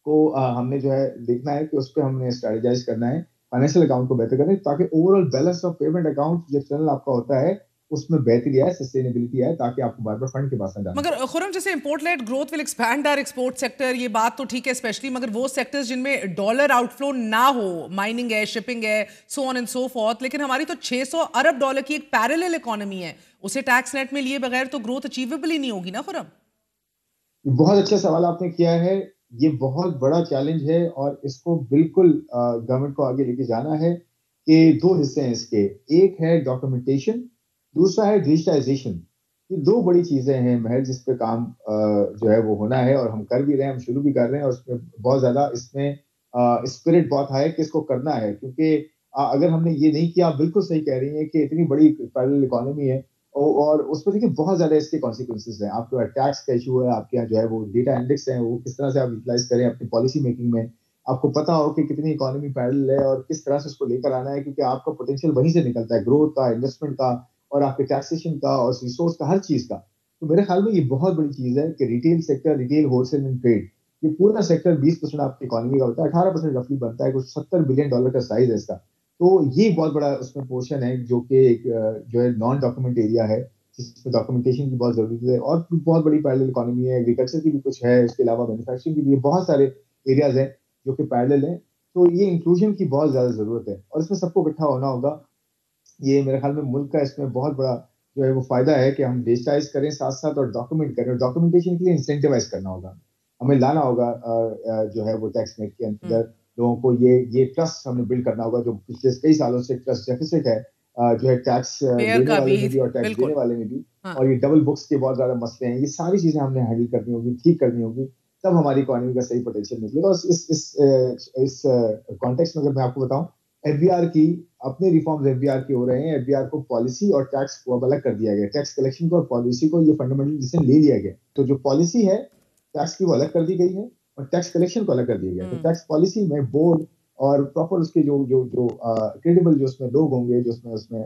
کو ہم نے جو ہے دیکھنا ہے کہ اس پہ ہم نے اسٹریٹجائز کرنا ہے, فائنینشیل اکاؤنٹ کو بہتر کرنا ہے تاکہ over all balance of payment account جو چینل آپ کا ہوتا ہے اس میں بہتری آئے, سسٹینیبلٹی آئے, تاکہ آپ کو بار بار فنڈ کے پاس نہ جانا. مگر خرم جیسے import led growth will expand or export sector, یہ بات تو ٹھیک ہے اسپیشلی, مگر وہ سیکٹرز جن میں ڈالر آؤٹ فلو نہ ہو, مائننگ ہے, شپنگ ہے, سو آن اینڈ سو فورتھ, لیکن ہماری تو 600 ارب ڈالر کی ایک پیرلل اکانومی ہے, اسے ٹیکس نیٹ میں لیے بغیر تو گروتھ اچیویبل ہی نہیں ہوگی نا خرم. بہت اچھا سوال آپ نے کیا ہے, یہ بہت بڑا چیلنج ہے اور اس کو بالکل گورنمنٹ کو آگے لے کے جانا ہے. کہ 2 حصے ہیں اس کے, ایک ہے ڈاکومنٹیشن, دوسرا ہے ڈیجیٹائزیشن. یہ 2 بڑی چیزیں ہیں محض جس پہ کام جو ہے وہ ہونا ہے, اور ہم کر بھی رہے ہیں, ہم شروع بھی کر رہے ہیں, اور اس میں بہت زیادہ اس میں اسپرٹ بہت ہے کہ اس کو کرنا ہے. کیونکہ اگر ہم نے یہ نہیں کیا, بالکل صحیح کہہ رہی ہیں کہ اتنی بڑی پیرلل اکانومی ہے اور اس پہ دیکھیں بہت زیادہ اس کے کانسیکوینسز ہیں. آپ کے ٹیکس کا ایشو ہے, آپ کے یہاں جو ہے وہ ڈیٹا انڈیکس ہیں, وہ کس طرح سے آپ یوٹیلائز کریں اپنی پالیسی میکنگ میں. آپ کو پتا ہو کہ کتنی اکانومی پیرلل ہے اور کس طرح سے اس کو لے کر آنا ہے, کیونکہ آپ کا پوٹینشیل وہیں سے نکلتا ہے, گروتھ کا, انویسٹمنٹ کا, اور آپ کے ٹیکسیشن کا, اور ریسورس کا, ہر چیز کا. تو میرے خیال میں یہ بہت بڑی چیز ہے کہ retail sector, retail wholesale and trade, یہ پورا سیکٹر 20% آپ کی اکانومی کا ہوتا ہے, 18% رفلی بنتا ہے, کچھ 70 بلین ڈالر کا سائز ہے اس کا. تو یہ بہت بڑا اس میں پورشن ہے جو کہ ایک جو ہے نان ڈاکومنٹ ایریا ہے, جس میں ڈاکومنٹیشن کی بہت ضرورت ہے. اور بہت بڑی پیرلل اکانومی ہے, ایگریکلچر کی بھی کچھ ہے, اس کے علاوہ مینوفیکچرنگ کی بھی بہت سارے ایریاز ہیں جو کہ پیرلل ہیں. تو یہ انکلوژن کی بہت زیادہ ضرورت ہے, اور اس میں سب کو اکٹھا ہونا ہوگا. یہ میرے خیال میں ملک کا اس میں بہت بڑا جو ہے وہ فائدہ ہے کہ ہم ڈیجیٹائز کریں ساتھ ساتھ, اور ڈاکومنٹ کریں. اور ڈاکومنٹیشن کے لیے انسینٹیوائز کرنا ہوگا, ہمیں لانا ہوگا جو ہے وہ ٹیکس نیٹ کے اندر لوگوں کو یہ ٹرسٹ ہم نے بلڈ کرنا ہوگا, جو پچھلے کئی سالوں سے ٹرسٹ ڈیفیسٹ ہے جو ہے ٹیکس لینے والے میں بھی اور ٹیکس دینے والے میں بھی, اور یہ ڈبل بکس کے بہت زیادہ مسئلے ہیں. یہ ساری چیزیں ہم نے ہینڈل کرنی ہوگی, ٹھیک کرنی ہوگی, تب ہماری اکانومی کا صحیح پوٹینشیل نکلے گا. اس کانٹیکسٹ میں اگر میں آپ کو بتاؤں, ایف بی آر کی اپنے ریفارمز ایف بی آر کے ہو رہے ہیں. ایف بی آر کو پالیسی اور ٹیکس کو اب الگ کر دیا گیا, ٹیکس کلیکشن کو اور پالیسی کو یہ فنڈامنٹل ڈیسیژن لے لیا گیا. تو جو پالیسی ہے ٹیکس کی وہ الگ کر دی گئی ہے, اور ٹیکس کلیکشن کو الگ کر دیا گیا. تو ٹیکس پالیسی میں بورڈ اور پراپر اس کے جو کریڈیبل جو اس میں لوگ ہوں گے, جو اس میں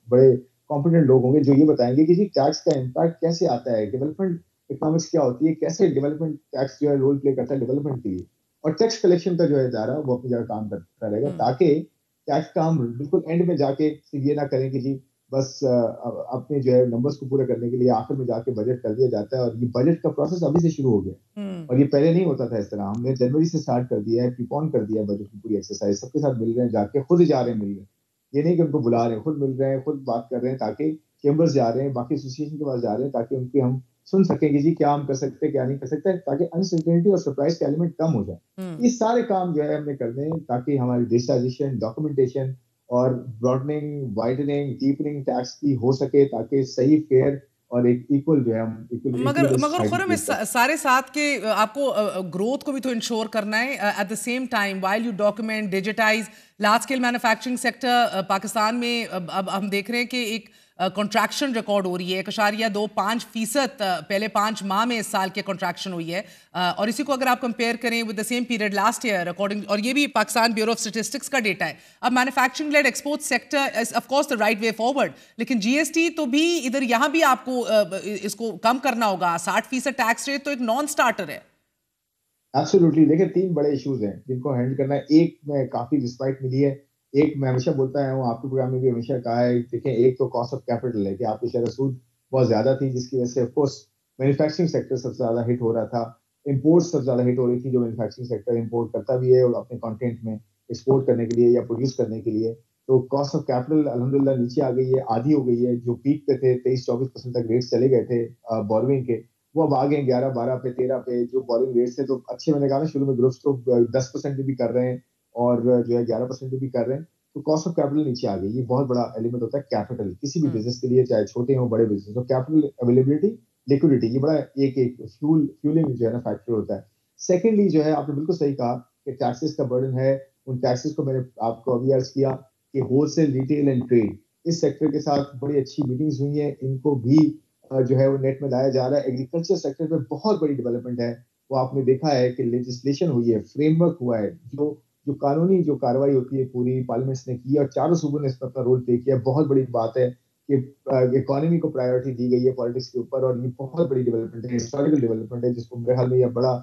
بڑے کمپیٹنٹ لوگ ہوں گے, جو یہ بتائیں گے کہ جی ٹیکس کا امپیکٹ کیسے آتا ہے, ڈیولپمنٹ اکنامکس کیا ہوتی ہے, کیسے ڈیولپمنٹ ٹیکس جو ہے رول پلے کرتا ہے ڈیولپمنٹ کے لیے. اور ٹیکس کلیکشن کا جو ہے ادارہ وہ اپنی جگہ کام کرتا رہے گا, تاکہ ٹیکس کا ہم بالکل اینڈ میں جا کے یہ نہ کریں کہ جی بس اپنے جو ہے نمبرز کو پورے کرنے کے لیے آخر میں جا کے بجٹ کر دیا جاتا ہے. اور یہ بجٹ کا پروسیس ابھی سے شروع ہو گیا, اور یہ پہلے نہیں ہوتا تھا اس طرح. ہم نے جنوری سے اسٹارٹ کر دیا ہے, پریپون کر دیا ہے بجٹ کی پوری ایکسرسائز. سب کے ساتھ مل رہے ہیں, جا کے خود جا رہے ہیں, مل رہے ہیں. یہ نہیں کہ ان کو بلا رہے ہیں, خود مل رہے ہیں, خود بات کر رہے ہیں, تاکہ چیمبرز جا رہے ہیں, باقی ایسوسیشن کے پاس جا رہے ہیں, تاکہ ان کی ہم سن سکیں کہ جی کیا ہم کر سکتے ہیں, کیا نہیں کر سکتے, تاکہ انسرٹینٹی اور سرپرائز کا ایلیمنٹ کم ہو جائے. یہ سارے کام جو ہے ہم نے کرنے ہیں, تاکہ ہماری ڈیجیٹائزیشن, ڈاکومنٹیشن اور براڈننگ, وائڈننگ, ڈیپننگ ٹیکس کی ہو سکے, تاکہ صحیح فیئر اور ایک ایکول جو ہے ہم مگر خرم اس سارے ساتھ کے آپ کو گروتھ کو بھی تو انشور کرنا ہے at the same time while you document digitise large scale manufacturing sector Pakistan میں اب ہم دیکھ رہے ہیں کہ ایک کنٹریکشن ریکارڈ ہو رہی ہے 1.25% پہلے 5 ماہ میں اس سال کے کنٹریکشن ہوئی ہے اور اسی کو اگر آپ کمپیئر کریں with the same period last year according اور یہ بھی پاکستان بیورو آف اسٹیٹسٹکس کا ڈیٹا ہے. اب manufacturing led export sector is of course the right way forward لیکن جی ایس ٹی تو بھی ادھر یہاں بھی آپ کو اس کو کم کرنا ہوگا. 60% ٹیکس ریٹ تو ایک نان اسٹارٹر ہے. ایبسولوٹلی دیکھیں 3 بڑے ایشوز ہیں جن کو ہینڈل کرنا ہے. ایک میں کافی رسپائٹ ملی ہے, ایک میں ہمیشہ بولتا ہے ہوں آپ کے پروگرام میں بھی ہمیشہ کہا ہے, دیکھیں ایک تو کاسٹ آف کیپٹل ہے کہ آپ کی شرح سود بہت زیادہ تھی جس کی وجہ سے آف کورس مینوفیکچرنگ سیکٹر سب سے زیادہ ہٹ ہو رہا تھا, امپورٹ سب سے زیادہ ہٹ ہو رہی تھی جو مینوفیکچرنگ سیکٹر امپورٹ کرتا بھی ہے اور اپنے کانٹینٹ میں ایکسپورٹ کرنے کے لیے یا پروڈیوس کرنے کے لیے. تو کاسٹ آف کیپٹل الحمدللہ نیچے آ گئی ہے, آدھی ہو گئی ہے. جو پیک پہ تھے 23-24% تک ریٹس چلے گئے تھے بوروئنگ کے, وہ اب آگے 11-12 پہ 13 پہ جو بورنگ ریٹس تھے. تو اچھے میں نے کہا نا شروع میں گروپس تو 10% بھی کر رہے ہیں اور جو ہے 11% بھی کر رہے ہیں. تو کاسٹ آف کیپٹل نیچے آ گئی. یہ بہت بڑا ایلیمنٹ ہوتا ہے کیپٹل کسی بھی بزنس کے لیے, چاہے چھوٹے ہوں بڑے بزنس. تو کیپٹل اویلیبلٹی لیکوڈیٹی یہ بڑا ایک فیولنگ جو ہے نا فیکٹر ہوتا ہے. سیکنڈلی جو ہے آپ نے بالکل صحیح کہا کہ ٹیکسز کا برڈن ہے. ان ٹیکسز کو میں نے آپ کو ابھی عرض کیا کہ wholesale retail and trade اس سیکٹر کے ساتھ بڑی اچھی میٹنگز ہوئی ہیں. ان کو بھی جو ہے وہ نیٹ میں لایا جا رہا ہے. ایگریکلچر سیکٹر میں بہت بڑی ڈیولپمنٹ ہے. وہ آپ نے دیکھا ہے کہ لیجسلیشن ہوئی ہے, فریم ورک ہوا ہے, جو قانونی جو کاروائی ہوتی ہے پوری پارلیمنٹس نے کی اور چاروں صوبوں نے اس میں اپنا رول پلے کیا. بہت بڑی بات ہے کہ اکانومی کو پرائیورٹی دی گئی ہے پالیٹکس کے اوپر, اور یہ بہت بڑی ڈیولپمنٹ ہے, ہسٹوریکل ڈیولپمنٹ ہے جس کو میرے خیال میں یہ بڑا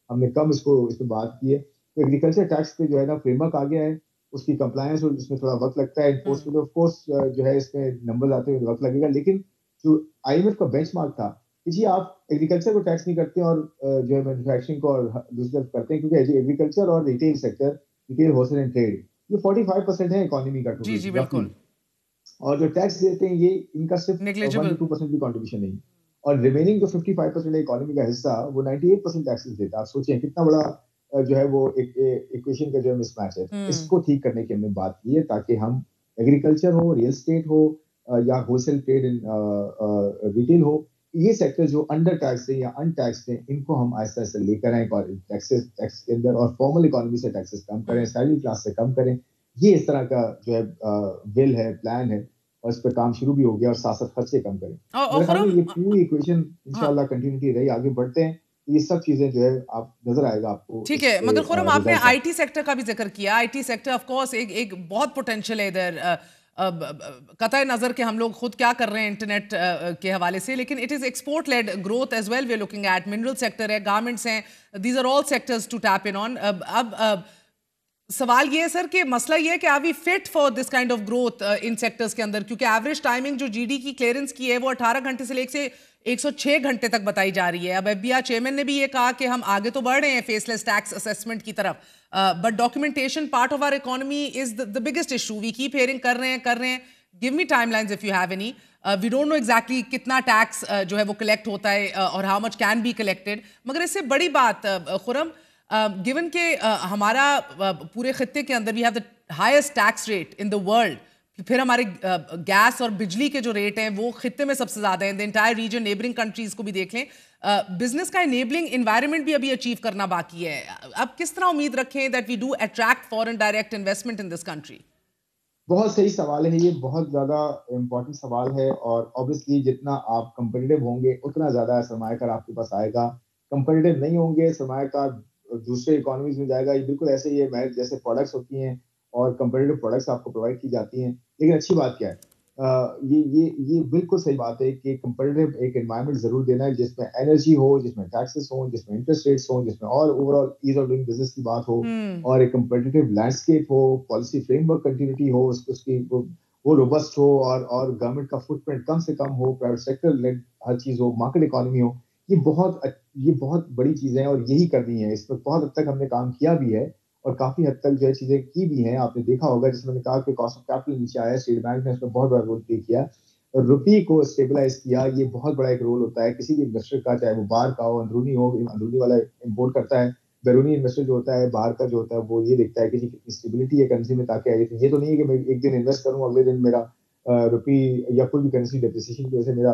ہم نے کم اس میں بات کی ہے. تو ایگریکلچر ٹیکس پہ جو ہے نا فریم ورک آ گیا ہے, اس کی کمپلائنس اور اس میں تھوڑا وقت لگتا ہے. انفورسمنٹ آف کورس جو ہے اس میں نمبر آتے ہوئے وقت لگے گا, لیکن جو آئی ایم ایف کا بینچ مارک تھا کہ جی آپ ایگریکلچر کو ٹیکس نہیں کرتے اور جو ہے مینوفیکچرنگ کو اور دوسری طرف کرتے ہیں, کیونکہ ایگریکلچر اور retail sector retail wholesale and trade یہ 45% ہے اکانومی کا ٹوٹل. جی بالکل. اور جو ٹیکس دیتے ہیں یہ ان کا صرف 1-2% بھی کنٹریبیوشن نہیں, اور ریمیننگ جو 55% ہے اکانومی کا حصہ وہ 98% ٹیکسز دیتا ہے. آپ سوچیں کتنا بڑا جو ہے وہ ایکویشن کا جو ہے مس میچ ہے. اس کو ٹھیک کرنے کی ہم نے بات کی ہے تاکہ ہم ایگریکلچر ہو, ریئل اسٹیٹ ہو یا ہول سیل ٹریڈ ریٹیل ہو, یہ سیکٹر جو انڈر ٹیکس ہیں یا ان ٹیکس ہیں ان کو ہم آہستہ آہستہ لے کر آئیں ٹیکس کے اندر, اور فارمل اکانومی سے ٹیکسز کم کریں, سیلری کلاس سے کم کریں. یہ اس طرح کا جو ہے ول ہے, پلان ہے, اور اس پہ کام شروع بھی ہو گیا, اور ساتھ ساتھ خرچے کم کریں. میرے خیال میں یہ پوری ایکویشن انشاءاللہ کنٹینیوٹی رہی, آگے بڑھتے ہیں. یہ سب چیزیں جو ہے آپ نظر آئے گا آپ کو. ٹھیک ہے, مگر خرم آپ نے آئی ٹی سیکٹر کا بھی ذکر کیا. I T sector of course ایک بہت پوٹینشیل ہے ادھر, قطع نظر کہ ہم لوگ خود کیا کر رہے ہیں انٹرنیٹ کے حوالے سے, لیکن it is export led growth as well. We are looking at mineral sector ہے, گارمنٹس ہیں, these are all sectors to tap in on. اب سوال یہ ہے سر کہ مسئلہ یہ ہے کہ are we fit for this kind of growth ان سیکٹرز کے اندر, کیونکہ ایوریج ٹائمنگ جو جی ڈی کی کلیئرنس کی ہے وہ 18 گھنٹے سے لے کے 106 گھنٹے تک بتائی جا رہی ہے. اب ایف بی آئی چیئرمین نے بھی یہ کہا کہ ہم آگے تو بڑھ رہے ہیں فیس لیس ٹیکس اسیسمنٹ کی طرف, but documentation part of our economy is the biggest issue. We keep hearing کر رہے ہیں. Give me timelines if you have any. We don't know exactly کتنا ٹیکس جو ہے وہ کلیکٹ ہوتا ہے اور how much can be collected. مگر اس سے بڑی بات خرم, گیون کہ ہمارا پورے خطے کے اندر we have the highest tax rate in the world, پھر ہمارے گیس اور بجلی کے جو ریٹ ہیں وہ خطے میں سب سے زیادہ ہیں. The entire region, neighbouring countries کو بھی دیکھ لیں. بزنس کا انیبلنگ انوائرمنٹ بھی ابھی اچیو کرنا باقی ہے. اب کس طرح امید رکھیں that we do attract foreign direct investment in this country? بہت صحیح سوال ہے, یہ بہت زیادہ امپورٹنٹ سوال ہے, اور اوبیسلی جتنا آپ کمپیٹیو ہوں گے اتنا زیادہ سرمایہ کار آپ کے پاس آئے گا. کمپیٹیو نہیں ہوں گے سرمایہ کار دوسرے اکانومیز میں جائے گا. یہ بالکل ایسے ہی ہے جیسے پروڈکٹس ہوتی ہیں اور کمپیٹیو پروڈکٹس آپ کو پرووائڈ کی جاتی ہیں. لیکن اچھی بات کیا ہے, یہ بالکل صحیح بات ہے کہ کمپیٹیو ایک انوائرمنٹ ضرور دینا ہے جس میں انرجی ہو, جس میں ٹیکسز ہوں, جس میں انٹرسٹ ریٹس ہوں, جس میں اور over all as of doing business کی بات ہو, اور ایک کمپیٹیو لینڈسکیپ ہو, پالیسی فریم ورک کنٹینیوٹی ہو, اس کی وہ روبسٹ ہو, اور گورنمنٹ کا فٹ پرنٹ کم سے کم ہو, پرائیویٹ سیکٹر لیڈ ہر چیز ہو, مارکیٹ اکانومی ہو. یہ بہت بڑی چیزیں ہیں اور یہی کرنی ہے. اس پر بہت حد تک ہم نے کام کیا بھی ہے اور کافی حد تک جو ہے چیزیں کی بھی ہیں. آپ نے دیکھا ہوگا جس میں نے کہا کہ کاسٹ آف کیپٹل نیچے آیا, اسٹیٹ بینک نے اس میں بہت بڑا رول پلے کیا, روپی کو اسٹیبلائز کیا. یہ بہت بڑا ایک رول ہوتا ہے کسی بھی انویسٹر کا, چاہے وہ باہر کا ہو, اندرونی ہو. اندرونی والا امپورٹ کرتا ہے, بیرونی انویسٹر جو ہوتا ہے باہر کا جو ہوتا ہے وہ یہ دیکھتا ہے کہ کتنی اسٹیبلٹی ہے کرنسی میں, تاکہ یہ تو نہیں ہے کہ میں ایک دن انویسٹ کروں اگلے دن میرا روپی یا کوئی بھی کرنسی ڈیپریسیشن کی وجہ سے میرا